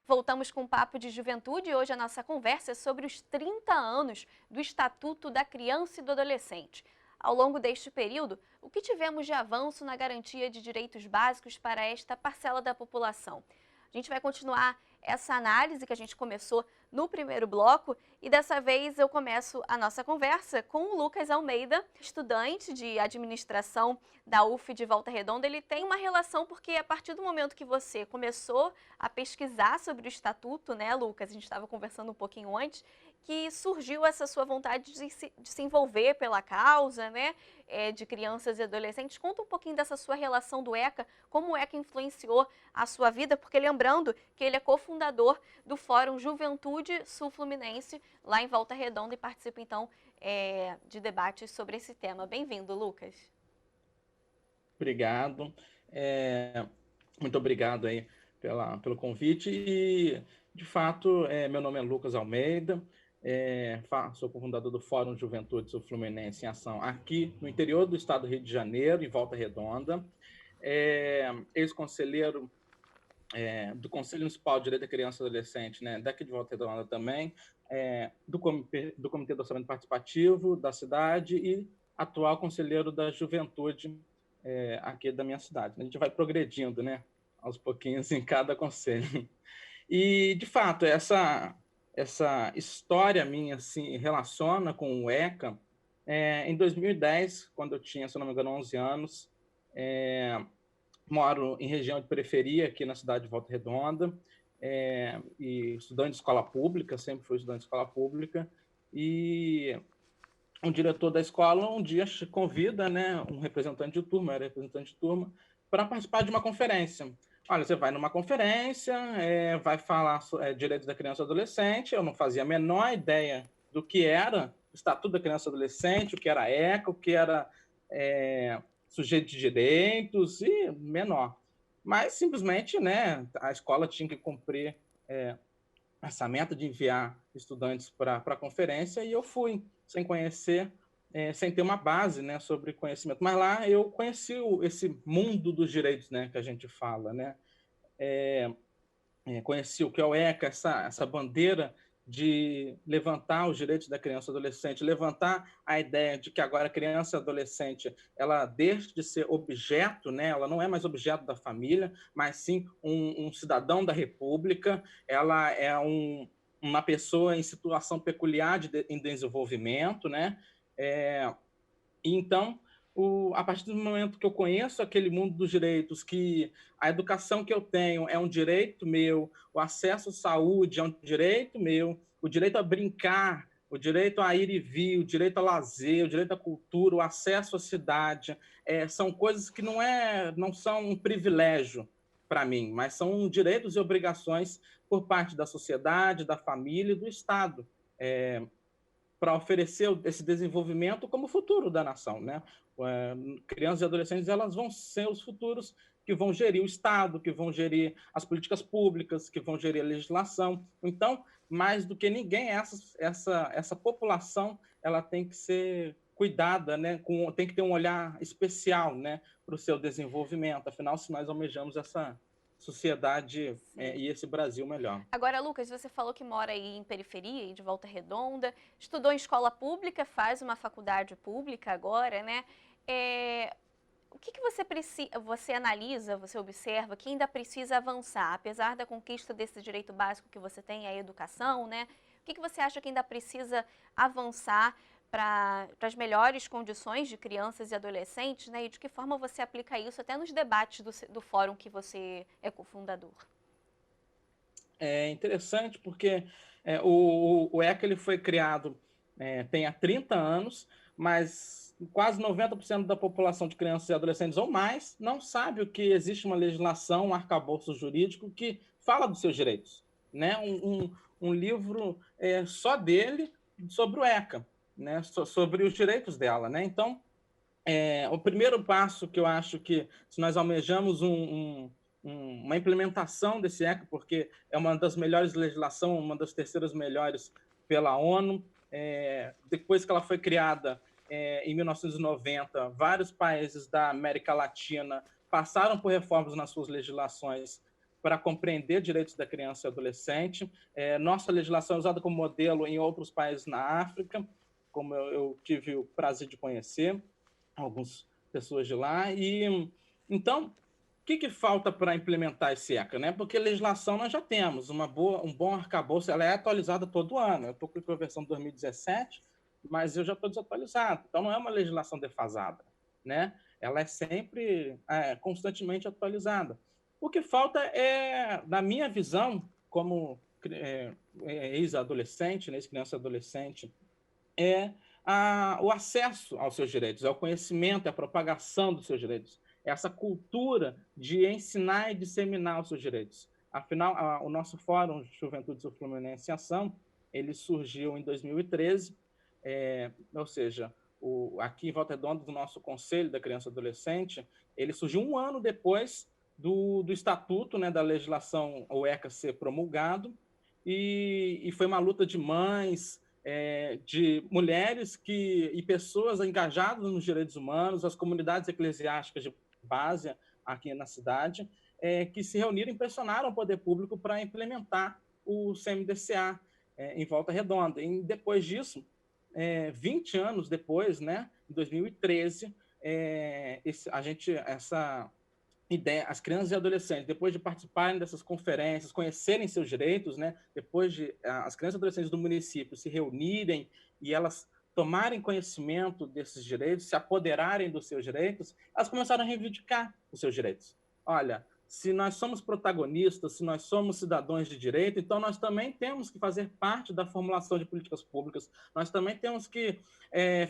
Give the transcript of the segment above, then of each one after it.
Voltamos com um papo de juventude e hoje a nossa conversa é sobre os 30 anos do Estatuto da Criança e do Adolescente. Ao longo deste período, o que tivemos de avanço na garantia de direitos básicos para esta parcela da população? A gente vai continuar essa análise que a gente começou no primeiro bloco e dessa vez eu começo a nossa conversa com o Lucas Almeida, estudante de administração da UF de Volta Redonda. Ele tem uma relação porque a partir do momento que você começou a pesquisar sobre o Estatuto, né, Lucas, a gente estava conversando um pouquinho antes, que surgiu essa sua vontade de se envolver pela causa, né, de crianças e adolescentes. Conta um pouquinho dessa sua relação do ECA, como o ECA influenciou a sua vida, porque lembrando que ele é cofundador do Fórum Juventude Sul-Fluminense, lá em Volta Redonda, e participa então de debates sobre esse tema. Bem-vindo, Lucas. Obrigado. Muito obrigado aí pelo convite. E, de fato, meu nome é Lucas Almeida, sou cofundador do Fórum Juventude Sul-Fluminense em Ação aqui no interior do estado do Rio de Janeiro, em Volta Redonda. Ex-conselheiro do Conselho Municipal de Direito da Criança e Adolescente, né, daqui de Volta Redonda também, do Comitê do Orçamento Participativo da cidade e atual conselheiro da Juventude aqui da minha cidade. A gente vai progredindo, né, aos pouquinhos em cada conselho. E, de fato, essa história minha se relaciona com o ECA. Em 2010, quando eu tinha, se não me engano, 11 anos, moro em região de periferia, aqui na cidade de Volta Redonda, e estudante de escola pública, sempre fui estudante de escola pública, e um diretor da escola um dia convida, né, um representante de turma, era representante de turma, para participar de uma conferência. Olha, você vai numa conferência, vai falar direitos da criança e adolescente. Eu não fazia a menor ideia do que era o Estatuto da Criança e Adolescente, o que era ECA, o que era sujeito de direitos, e menor. Mas, simplesmente, né, a escola tinha que cumprir essa meta de enviar estudantes para a conferência, e eu fui, sem conhecer, sem ter uma base, né, sobre conhecimento. Mas lá eu conheci esse mundo dos direitos, né, que a gente fala, né? Conheci o que é o ECA, essa bandeira de levantar os direitos da criança e adolescente, levantar a ideia de que agora a criança e adolescente, ela deixa de ser objeto, né? Ela não é mais objeto da família, mas sim um cidadão da República. Ela é uma pessoa em situação peculiar em desenvolvimento, né? Então, a partir do momento que eu conheço aquele mundo dos direitos, que a educação que eu tenho é um direito meu, o acesso à saúde é um direito meu, o direito a brincar, o direito a ir e vir, o direito ao lazer, o direito à cultura, o acesso à cidade, são coisas que não são um privilégio para mim, mas são direitos e obrigações por parte da sociedade, da família e do Estado. Para oferecer esse desenvolvimento como futuro da nação, né? Crianças e adolescentes, elas vão ser os futuros que vão gerir o Estado, que vão gerir as políticas públicas, que vão gerir a legislação. Então, mais do que ninguém, essa população, ela tem que ser cuidada, né? Tem que ter um olhar especial, né, para o seu desenvolvimento. Afinal, se nós almejamos essa sociedade e esse Brasil melhor. Agora, Lucas, você falou que mora aí em periferia, aí de Volta Redonda, estudou em escola pública, faz uma faculdade pública agora, né? O que você analisa, você observa que ainda precisa avançar, apesar da conquista desse direito básico que você tem, a educação, né? O que você acha que ainda precisa avançar para as melhores condições de crianças e adolescentes, né? E de que forma você aplica isso até nos debates do fórum que você é cofundador? É interessante porque o ECA ele foi criado tem há 30 anos, mas quase 90% da população de crianças e adolescentes ou mais não sabe o que existe uma legislação, um arcabouço jurídico que fala dos seus direitos, né? Um livro só dele sobre o ECA, né? Sobre os direitos dela, né? Então, o primeiro passo que eu acho que, se nós almejamos uma implementação desse ECA, porque é uma das melhores legislações, uma das terceiras melhores pela ONU, depois que ela foi criada, em 1990, vários países da América Latina passaram por reformas nas suas legislações para compreender direitos da criança e adolescente. Nossa legislação é usada como modelo em outros países na África, como eu tive o prazer de conhecer algumas pessoas de lá. E então, o que falta para implementar esse ECA, né? Porque legislação nós já temos, um bom arcabouço, ela é atualizada todo ano. Eu estou com a versão de 2017, mas eu já estou desatualizado. Então, não é uma legislação defasada, né? Ela é sempre, constantemente atualizada. O que falta é, na minha visão, como ex-adolescente, né, ex-criança e adolescente, é o acesso aos seus direitos, é o conhecimento, é a propagação dos seus direitos, é essa cultura de ensinar e disseminar os seus direitos. Afinal, o nosso Fórum Juventude Sul-Fluminense em Ação, ele surgiu em 2013, ou seja, aqui em Volta Redonda, do nosso Conselho da Criança e Adolescente, ele surgiu um ano depois do Estatuto, né, da legislação, o ECA, ser promulgado, e foi uma luta de mães, de mulheres e pessoas engajadas nos direitos humanos, as comunidades eclesiásticas de base aqui na cidade, que se reuniram e pressionaram o poder público para implementar o CMDCA em Volta Redonda. E depois disso, 20 anos depois, né, em 2013, essa ideia, as crianças e adolescentes, depois de participarem dessas conferências, conhecerem seus direitos, né, depois de as crianças e adolescentes do município se reunirem e elas tomarem conhecimento desses direitos, se apoderarem dos seus direitos, elas começaram a reivindicar os seus direitos. Olha, se nós somos protagonistas, se nós somos cidadãos de direito, então nós também temos que fazer parte da formulação de políticas públicas, nós também temos que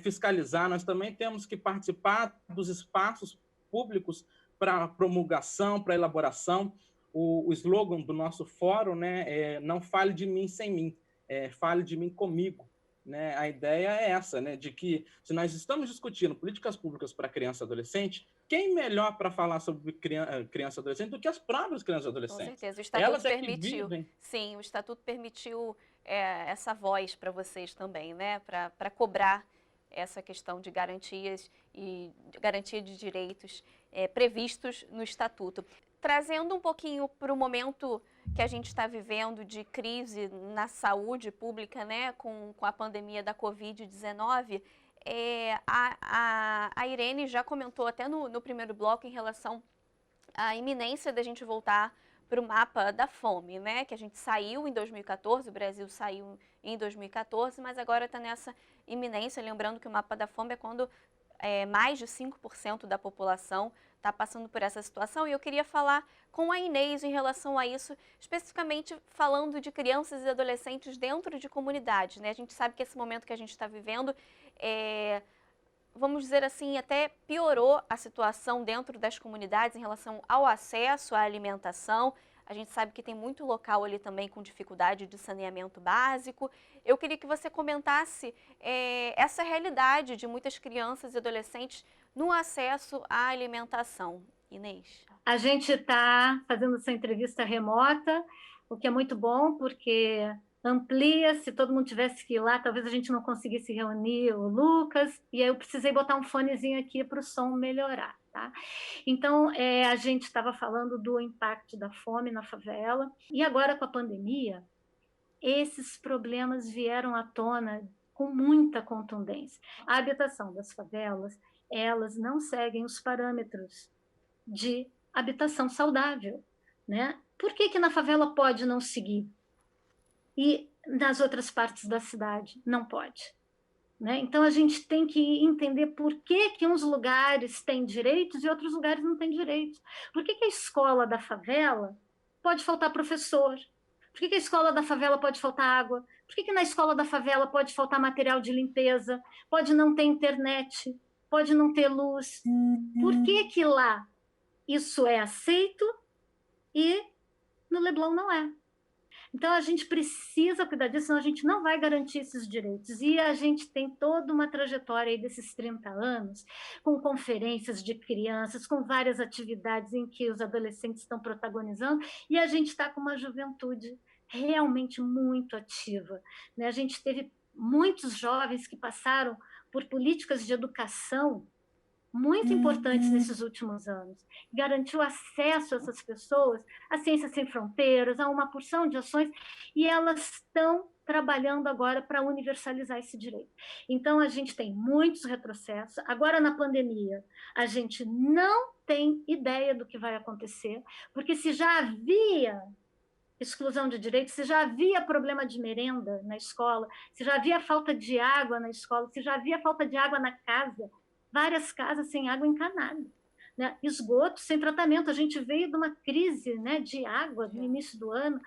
fiscalizar, nós também temos que participar dos espaços públicos para promulgação, para elaboração. O slogan do nosso fórum, né, não fale de mim sem mim, fale de mim comigo. Né? A ideia é essa, né, de que se nós estamos discutindo políticas públicas para criança e adolescente, quem melhor para falar sobre criança e adolescente do que as próprias crianças e adolescentes? Com certeza, o Estatuto Elas que permitiu. vivem. Sim, o Estatuto permitiu essa voz para vocês também, né? Para cobrar essa questão de garantias e garantia de direitos previstos no Estatuto. Trazendo um pouquinho para o momento que a gente está vivendo de crise na saúde pública, né, com a pandemia da Covid-19, a Irene já comentou até no primeiro bloco em relação à iminência da gente voltar para o mapa da fome, né, que a gente saiu em 2014, o Brasil saiu em 2014, mas agora está nessa iminência, lembrando que o mapa da fome é quando mais de 5% da população está passando por essa situação, e eu queria falar com a Inês em relação a isso, especificamente falando de crianças e adolescentes dentro de comunidades, né? A gente sabe que esse momento que a gente está vivendo, vamos dizer assim, até piorou a situação dentro das comunidades em relação ao acesso à alimentação. A gente sabe que tem muito local ali também com dificuldade de saneamento básico. Eu queria que você comentasse essa realidade de muitas crianças e adolescentes no acesso à alimentação. Inês. A gente está fazendo essa entrevista remota, o que é muito bom, porque amplia. Se todo mundo tivesse que ir lá, talvez a gente não conseguisse reunir o Lucas, e aí eu precisei botar um fonezinho aqui para o som melhorar. Tá? Então, a gente estava falando do impacto da fome na favela, e agora com a pandemia, esses problemas vieram à tona com muita contundência. A habitação das favelas, elas não seguem os parâmetros de habitação saudável, né? Por que na favela pode não seguir e nas outras partes da cidade não pode? Né? Então, a gente tem que entender por que uns lugares têm direitos e outros lugares não têm direitos. Por que a escola da favela pode faltar professor? Por que a escola da favela pode faltar água? Por que na escola da favela pode faltar material de limpeza? Pode não ter internet? Pode não ter luz? Por que lá isso é aceito e no Leblon não é? Então, a gente precisa cuidar disso, senão a gente não vai garantir esses direitos. E a gente tem toda uma trajetória aí desses 30 anos, com conferências de crianças, com várias atividades em que os adolescentes estão protagonizando, e a gente está com uma juventude realmente muito ativa. Né? A gente teve muitos jovens que passaram por políticas de educação muito importantes nesses últimos anos. Garantiu acesso a essas pessoas à Ciências Sem Fronteiras, a uma porção de ações, e elas estão trabalhando agora para universalizar esse direito. Então, a gente tem muitos retrocessos. Agora, na pandemia, a gente não tem ideia do que vai acontecer, porque se já havia exclusão de direitos, se já havia problema de merenda na escola, se já havia falta de água na escola, se já havia falta de água na casa, várias casas sem água encanada, né? Esgoto sem tratamento. A gente veio de uma crise, né, de água no início do ano.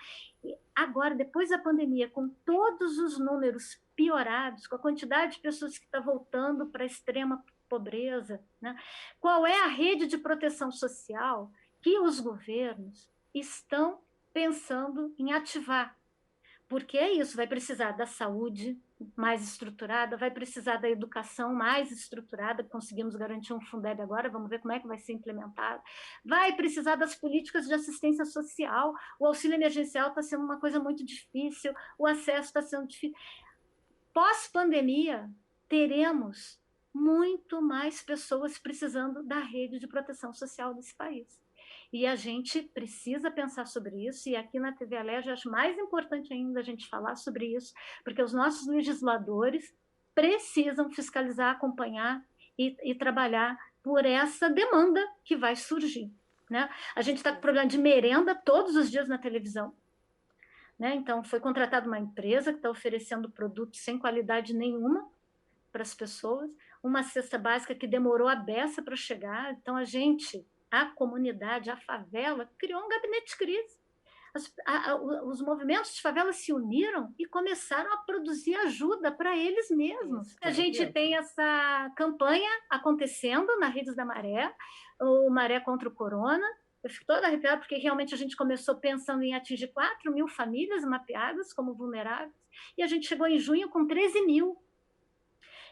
E agora, depois da pandemia, com todos os números piorados, com a quantidade de pessoas que está voltando para a extrema pobreza, né? Qual é a rede de proteção social que os governos estão pensando em ativar? Porque é isso, vai precisar da saúde mais estruturada, vai precisar da educação mais estruturada, conseguimos garantir um Fundeb agora, vamos ver como é que vai ser implementado, vai precisar das políticas de assistência social, o auxílio emergencial está sendo uma coisa muito difícil, o acesso está sendo difícil. Pós-pandemia, teremos muito mais pessoas precisando da rede de proteção social desse país. E a gente precisa pensar sobre isso, e aqui na TV Alerj acho mais importante ainda a gente falar sobre isso, porque os nossos legisladores precisam fiscalizar, acompanhar e trabalhar por essa demanda que vai surgir, né? A gente está com problema de merenda todos os dias na televisão, né? Então, foi contratada uma empresa que está oferecendo produtos sem qualidade nenhuma para as pessoas, uma cesta básica que demorou a beça para chegar. Então, a comunidade, a favela, criou um gabinete de crise. Os movimentos de favela se uniram e começaram a produzir ajuda para eles mesmos. A gente tem essa campanha acontecendo na Redes da Maré, o Maré contra o Corona. Eu fico toda arrepiada, porque realmente a gente começou pensando em atingir 4 mil famílias mapeadas como vulneráveis, e a gente chegou em junho com 13 mil.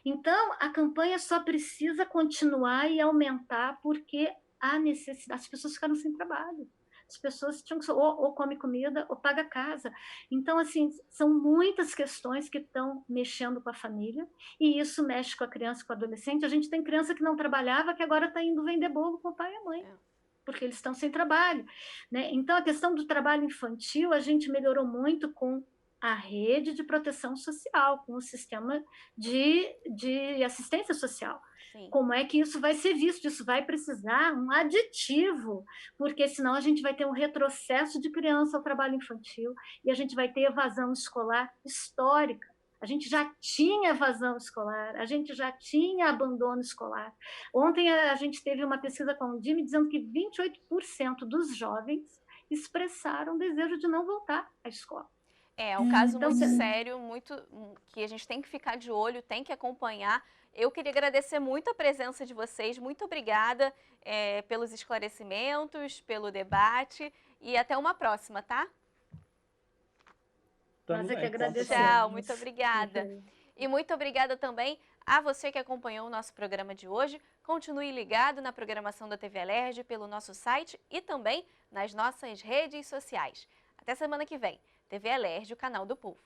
Então, a campanha só precisa continuar e aumentar, porque há necessidade, as pessoas ficaram sem trabalho, as pessoas tinham que ou come comida ou paga casa. Então, assim, são muitas questões que estão mexendo com a família, e isso mexe com a criança e com o adolescente. A gente tem criança que não trabalhava, que agora está indo vender bolo com o pai e a mãe, porque eles estão sem trabalho, né? Então, a questão do trabalho infantil, a gente melhorou muito com a rede de proteção social, com o sistema de assistência social. Sim. Como é que isso vai ser visto? Isso vai precisar um aditivo, porque senão a gente vai ter um retrocesso de criança ao trabalho infantil, e a gente vai ter evasão escolar histórica. A gente já tinha evasão escolar, a gente já tinha abandono escolar. Ontem a gente teve uma pesquisa com o DIME dizendo que 28% dos jovens expressaram o desejo de não voltar à escola. É um caso muito sério, que a gente tem que ficar de olho, tem que acompanhar. Eu queria agradecer muito a presença de vocês, muito obrigada pelos esclarecimentos, pelo debate, e até uma próxima, tá? Nós é que agradecemos. Tchau, muito obrigada. E muito obrigada também a você que acompanhou o nosso programa de hoje. Continue ligado na programação da TV Alerj pelo nosso site e também nas nossas redes sociais. Até semana que vem. TV Alerj, o canal do povo.